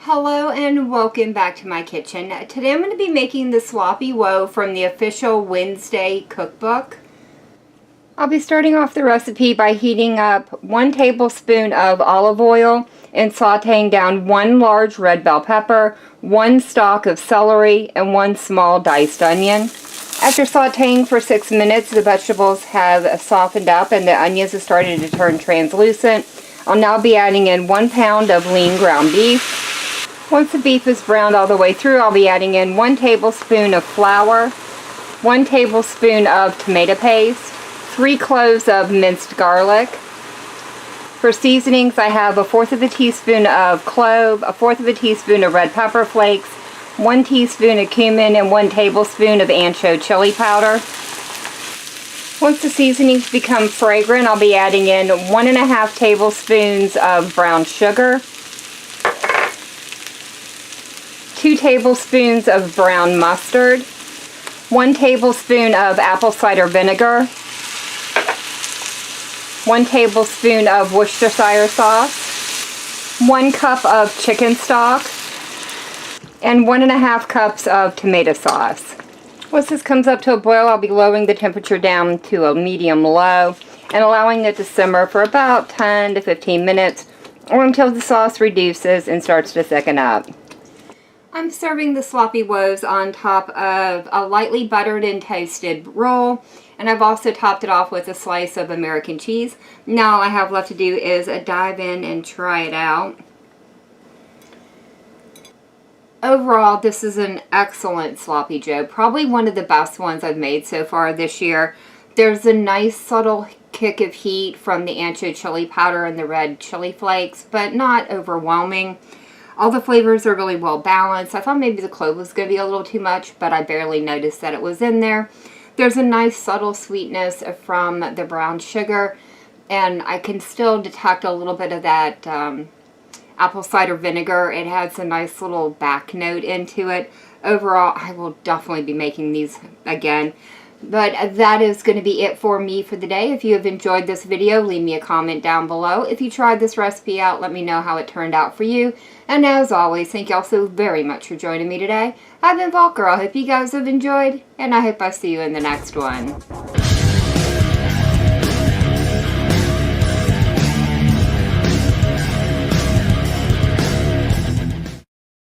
Hello and welcome back to my kitchen. Today I'm going to be making the sloppy woe from the official Wednesday cookbook. I'll be starting off the recipe by heating up 1 tablespoon of olive oil and sauteing down 1 large red bell pepper, 1 stalk of celery, and 1 small diced onion. After sauteing for 6 minutes, the vegetables have softened up and the onions have started to turn translucent. I'll now be adding in 1 pound of lean ground beef. Once the beef is browned all the way through, I'll be adding in 1 tablespoon of flour, 1 tablespoon of tomato paste, 3 cloves of minced garlic. For seasonings, I have 1/4 teaspoon of clove, 1/4 teaspoon of red pepper flakes, 1 teaspoon of cumin, and 1 tablespoon of ancho chili powder. Once the seasonings become fragrant, I'll be adding in 1½ tablespoons of brown sugar, 2 tablespoons of brown mustard, 1 tablespoon of apple cider vinegar, 1 tablespoon of Worcestershire sauce, 1 cup of chicken stock, and 1½ cups of tomato sauce. Once this comes up to a boil, I'll be lowering the temperature down to a medium-low and allowing it to simmer for about 10 to 15 minutes or until the sauce reduces and starts to thicken up. I'm serving the sloppy woes on top of a lightly buttered and toasted roll, and I've also topped it off with a slice of American cheese. Now all I have left to do is dive in and try it out. Overall, this is an excellent sloppy joe, probably one of the best ones I've made so far this year. There's a nice subtle kick of heat from the ancho chili powder and the red chili flakes, but not overwhelming. All the flavors are really well balanced. I thought maybe the clove was going to be a little too much, but I barely noticed that it was in there. There's a nice subtle sweetness from the brown sugar, and I can still detect a little bit of that apple cider vinegar. It has a nice little back note into it. Overall, I will definitely be making these again. But that is going to be it for me for the day. If you have enjoyed this video, leave me a comment down below. If you tried this recipe out, let me know how it turned out for you. And as always, thank you all so very much for joining me today. I've been Volker. I hope you guys have enjoyed, and I hope I see you in the next one.